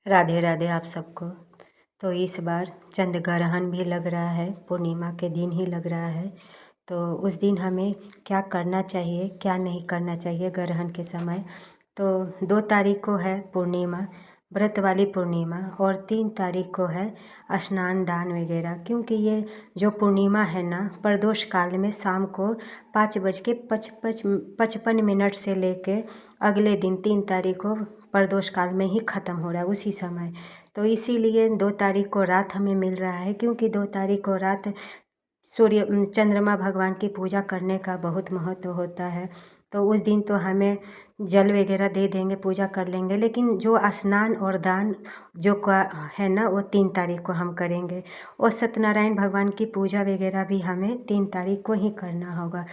राधे राधे आप सबको। तो इस बार चंद्रग्रहण भी लग रहा है, पूर्णिमा के दिन ही लग रहा है। तो उस दिन हमें क्या करना चाहिए, क्या नहीं करना चाहिए ग्रहण के समय। तो 2 तारीख को है पूर्णिमा, व्रत वाली पूर्णिमा, और 3 तारीख को है स्नान दान वगैरह। क्योंकि ये जो पूर्णिमा है ना, प्रदोष काल में शाम को 5:55 से लेके अगले दिन 3 तारीख को प्रदोष काल में ही ख़त्म हो रहा है उसी समय। तो इसीलिए 2 तारीख को रात हमें मिल रहा है, क्योंकि 2 तारीख को रात चंद्रमा भगवान की पूजा करने का बहुत महत्व होता है। तो उस दिन तो हमें जल वगैरह दे देंगे, पूजा कर लेंगे, लेकिन जो स्नान और दान जो का है ना, वो 3 तारीख को हम करेंगे। और सत्यनारायण भगवान की पूजा वगैरह भी हमें 3 तारीख को ही करना होगा।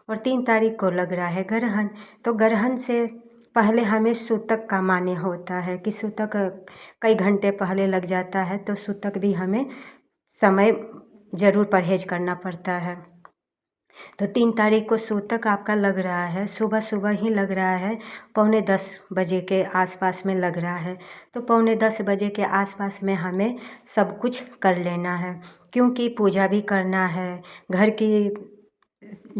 और 3 तारीख को लग रहा है ग्रहण। तो ग्रहण से पहले हमें सूतक का मान्य होता है कि सूतक कई घंटे पहले लग जाता है, तो सूतक भी हमें समय ज़रूर परहेज करना पड़ता है। तो 3 तारीख को सूतक आपका लग रहा है, सुबह सुबह ही लग रहा है, 9:45 बजे के आसपास में लग रहा है। तो 9:45 बजे के आसपास में हमें सब कुछ कर लेना है, क्योंकि पूजा भी करना है, घर की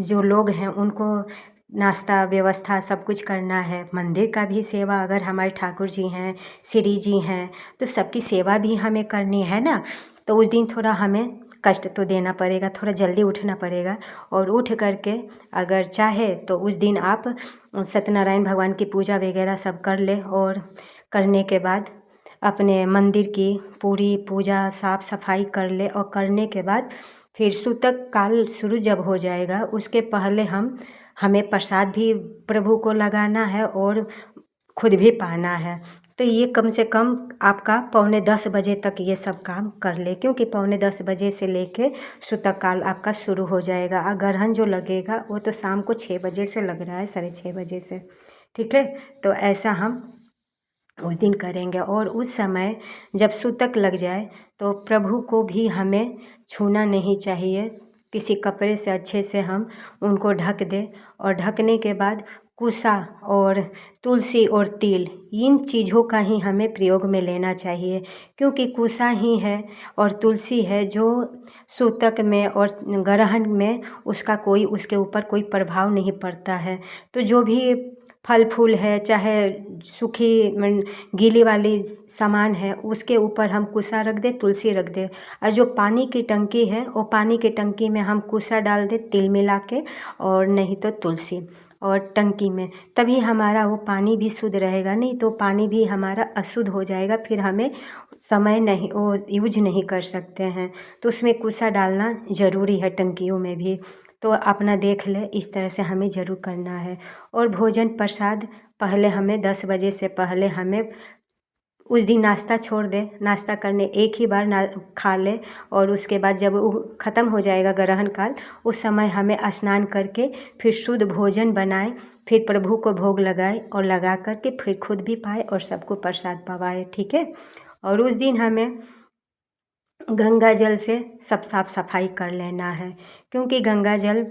जो लोग हैं उनको नाश्ता व्यवस्था सब कुछ करना है, मंदिर का भी सेवा, अगर हमारे ठाकुर जी हैं, श्री जी हैं, तो सबकी सेवा भी हमें करनी है ना। तो उस दिन थोड़ा हमें कष्ट तो देना पड़ेगा, थोड़ा जल्दी उठना पड़ेगा। और उठ करके अगर चाहे तो उस दिन आप सत्यनारायण भगवान की पूजा वगैरह सब कर ले, और करने के बाद अपने मंदिर की पूरी पूजा साफ सफाई कर ले। और करने के बाद फिर सूतक काल शुरू जब हो जाएगा, उसके पहले हमें प्रसाद भी प्रभु को लगाना है और खुद भी पाना है। तो ये कम से कम आपका 9:45 बजे तक ये सब काम कर ले, क्योंकि 9:45 बजे से लेके सूतक काल आपका शुरू हो जाएगा। और ग्रहण जो लगेगा वो तो शाम को 6 बजे से लग रहा है, 6:30 बजे से, ठीक है। तो ऐसा हम उस दिन करेंगे। और उस समय जब सूतक लग जाए तो प्रभु को भी हमें छूना नहीं चाहिए, किसी कपड़े से अच्छे से हम उनको ढक दें। और ढकने के बाद कुसा और तुलसी और तिल, इन चीज़ों का ही हमें प्रयोग में लेना चाहिए, क्योंकि कुसा ही है और तुलसी है जो सूतक में और ग्रहण में उसका कोई उसके ऊपर कोई प्रभाव नहीं पड़ता है। तो जो भी फल फूल है, चाहे सूखी गीली वाली सामान है, उसके ऊपर हम कुसा रख दें, तुलसी रख दें। और जो पानी की टंकी है, वो पानी की टंकी में हम कुसा डाल दें तिल मिला के, और नहीं तो तुलसी, और टंकी में, तभी हमारा वो पानी भी शुद्ध रहेगा। नहीं तो पानी भी हमारा अशुद्ध हो जाएगा, फिर हमें समय नहीं वो यूज नहीं कर सकते हैं। तो उसमें कुसा डालना ज़रूरी है, टंकियों में भी। तो अपना देख ले, इस तरह से हमें ज़रूर करना है। और भोजन प्रसाद पहले हमें 10 बजे से पहले हमें उस दिन नाश्ता छोड़ दे, नाश्ता करने एक ही बार ना खा ले। और उसके बाद जब वो ख़त्म हो जाएगा ग्रहण काल, उस समय हमें स्नान करके फिर शुद्ध भोजन बनाए, फिर प्रभु को भोग लगाए, और लगा करके फिर खुद भी पाए और सबको प्रसाद पवाए, ठीक है। और उस दिन हमें गंगा जल से सब साफ सफाई कर लेना है, क्योंकि गंगा जल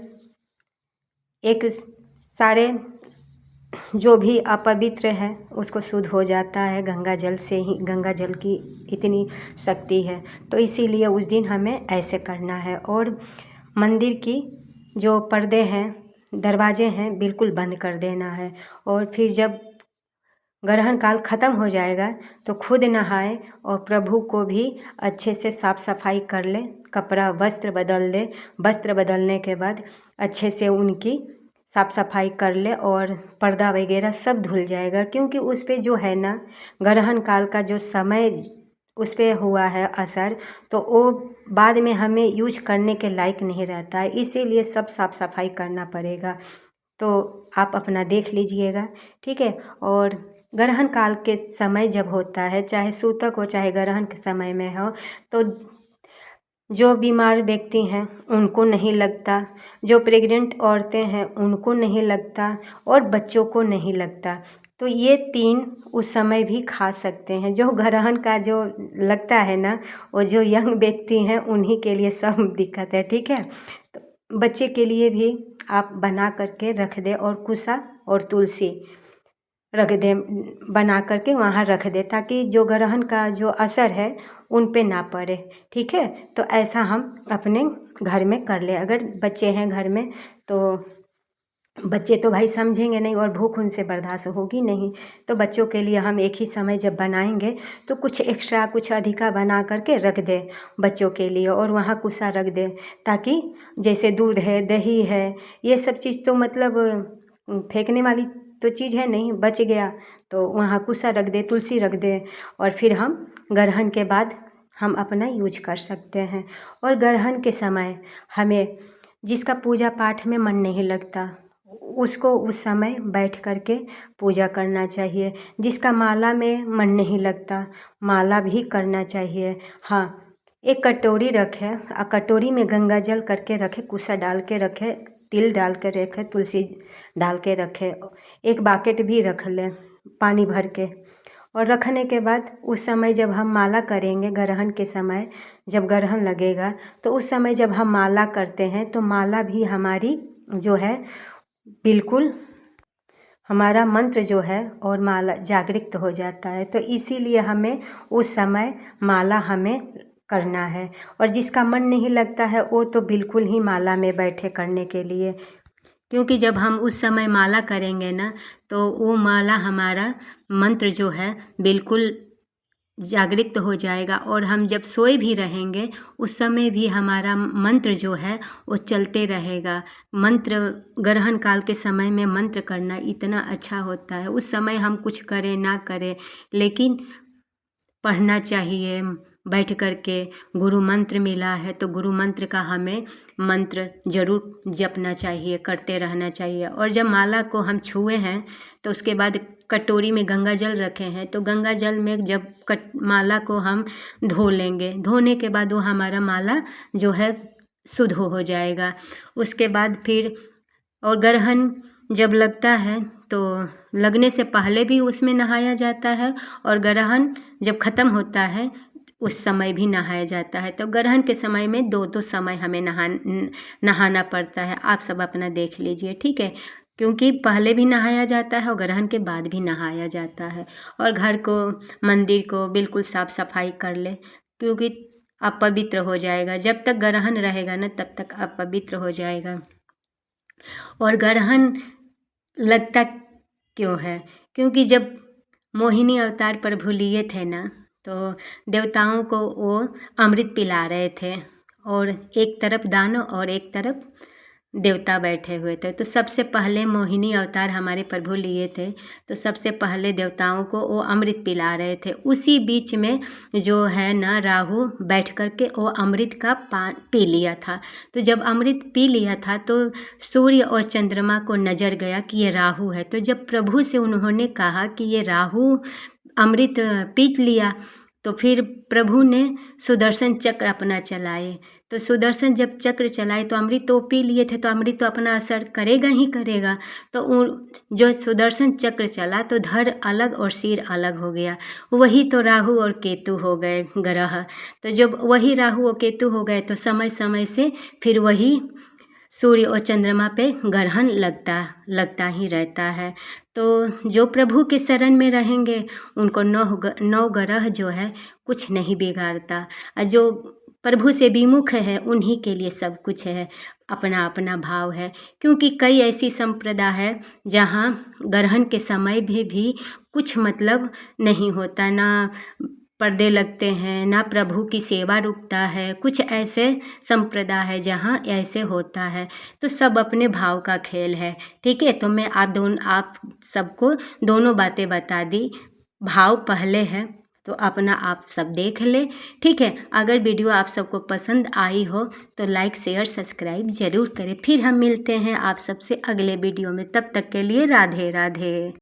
एक सारे जो भी अपवित्र है उसको शुद्ध हो जाता है गंगा जल से ही, गंगा जल की इतनी शक्ति है। तो इसीलिए उस दिन हमें ऐसे करना है। और मंदिर की जो पर्दे हैं, दरवाजे हैं, बिल्कुल बंद कर देना है। और फिर जब ग्रहण काल ख़त्म हो जाएगा तो खुद नहाए और प्रभु को भी अच्छे से साफ सफाई कर ले, कपड़ा वस्त्र बदल दे। वस्त्र बदलने के बाद अच्छे से उनकी साफ सफाई कर ले, और पर्दा वगैरह सब धुल जाएगा, क्योंकि उस पे जो है ना, ग्रहण काल का जो समय उस पे हुआ है असर, तो वो बाद में हमें यूज करने के लायक नहीं रहता है। इसीलिए सब साफ सफाई करना पड़ेगा। तो आप अपना देख लीजिएगा, ठीक है। और ग्रहण काल के समय जब होता है, चाहे सूतक हो चाहे ग्रहण के समय में हो, तो जो बीमार व्यक्ति हैं उनको नहीं लगता, जो प्रेग्नेंट औरतें हैं उनको नहीं लगता, और बच्चों को नहीं लगता। तो ये 3 उस समय भी खा सकते हैं। जो ग्रहण का जो लगता है ना, वो जो यंग व्यक्ति हैं उन्हीं के लिए सब दिक्कत है, ठीक है। तो बच्चे के लिए भी आप बना करके रख दें, और कुसा और तुलसी रख दें, बना करके वहाँ रख दें, ताकि जो ग्रहण का जो असर है उन पे ना पड़े। ठीक है, तो ऐसा हम अपने घर में कर ले। अगर बच्चे हैं घर में तो बच्चे तो भाई समझेंगे नहीं और भूख उनसे बर्दाश्त होगी नहीं, तो बच्चों के लिए हम एक ही समय जब बनाएंगे तो कुछ एक्स्ट्रा कुछ अधिका बना करके रख दें बच्चों के लिए, और वहाँ कुसा रख दें, ताकि जैसे दूध है, दही है, ये सब चीज़ तो मतलब फेंकने वाली तो चीज़ है नहीं, बच गया तो वहाँ कुसा रख दे, तुलसी रख दे, और फिर हम ग्रहण के बाद हम अपना यूज कर सकते हैं। और ग्रहण के समय हमें जिसका पूजा पाठ में मन नहीं लगता उसको उस समय बैठ कर के पूजा करना चाहिए। जिसका माला में मन नहीं लगता माला भी करना चाहिए। हाँ, एक कटोरी रखे और कटोरी में गंगा जल करके रखे, कुसा डाल के रखे, तिल डाल के रखे, तुलसी डाल के रखे, एक बाकेट भी रख लें पानी भर के। और रखने के बाद उस समय जब हम माला करेंगे, ग्रहण के समय जब ग्रहण लगेगा तो उस समय जब हम माला करते हैं तो माला भी हमारी जो है बिल्कुल हमारा मंत्र जो है और माला जागृत हो जाता है। तो इसीलिए हमें उस समय माला हमें करना है। और जिसका मन नहीं लगता है वो तो बिल्कुल ही माला में बैठे करने के लिए, क्योंकि जब हम उस समय माला करेंगे ना तो वो माला हमारा मंत्र जो है बिल्कुल जागृत हो जाएगा। और हम जब सोए भी रहेंगे उस समय भी हमारा मंत्र जो है वो चलते रहेगा। मंत्र ग्रहण काल के समय में मंत्र करना इतना अच्छा होता है। उस समय हम कुछ करें ना करें लेकिन पढ़ना चाहिए बैठ कर के। गुरु मंत्र मिला है तो गुरु मंत्र का हमें मंत्र जरूर जपना चाहिए, करते रहना चाहिए। और जब माला को हम छुए हैं तो उसके बाद कटोरी में गंगा जल रखे हैं तो गंगा जल में जब माला को हम धो लेंगे, धोने के बाद वो हमारा माला जो है शुद्ध हो जाएगा। उसके बाद फिर और ग्रहण जब लगता है तो लगने से पहले भी उसमें नहाया जाता है, और ग्रहण जब ख़त्म होता है उस समय भी नहाया जाता है। तो ग्रहण के समय में दो समय हमें नहाना पड़ता है। आप सब अपना देख लीजिए, ठीक है, क्योंकि पहले भी नहाया जाता है और ग्रहण के बाद भी नहाया जाता है। और घर को, मंदिर को बिल्कुल साफ़ सफाई कर ले, क्योंकि अपवित्र हो जाएगा। जब तक ग्रहण रहेगा ना तब तक अपवित्र हो जाएगा। और ग्रहण लगता क्यों है? क्योंकि जब मोहिनी अवतार प्रभु लिए थे ना तो देवताओं को वो अमृत पिला रहे थे, और एक तरफ दानव और एक तरफ देवता बैठे हुए थे। तो सबसे पहले मोहिनी अवतार हमारे प्रभु लिए थे तो सबसे पहले देवताओं को वो अमृत पिला रहे थे। उसी बीच में जो है ना राहु बैठ कर के वो अमृत का पी लिया था। तो जब अमृत पी लिया था तो सूर्य और चंद्रमा को नज़र गया कि ये राहु है। तो जब प्रभु से उन्होंने कहा कि ये राहु अमृत पी लिया तो फिर प्रभु ने सुदर्शन चक्र अपना चलाए। तो सुदर्शन जब चक्र चलाए तो अमृत तो पी लिए थे तो अमृत तो अपना असर करेगा ही करेगा। तो जो सुदर्शन चक्र चला तो धड़ अलग और सिर अलग हो गया। वही तो राहु और केतु हो गए ग्रह। तो जब वही राहु और केतु हो गए तो समय समय से फिर वही सूर्य और चंद्रमा पे ग्रहण लगता ही रहता है। तो जो प्रभु के शरण में रहेंगे उनको नौ ग्रह जो है कुछ नहीं बिगाड़ता। जो प्रभु से विमुख है उन्हीं के लिए सब कुछ है, अपना अपना भाव है। क्योंकि कई ऐसी संप्रदाय है जहाँ ग्रहण के समय भी कुछ मतलब नहीं होता, ना पर्दे लगते हैं, ना प्रभु की सेवा रुकता है। कुछ ऐसे संप्रदाय है जहाँ ऐसे होता है। तो सब अपने भाव का खेल है, ठीक है। तो मैं आप सबको दोनों बातें बता दी। भाव पहले है तो अपना आप सब देख ले, ठीक है। अगर वीडियो आप सबको पसंद आई हो तो लाइक शेयर सब्सक्राइब ज़रूर करें। फिर हम मिलते हैं आप सबसे अगले वीडियो में, तब तक के लिए राधे राधे।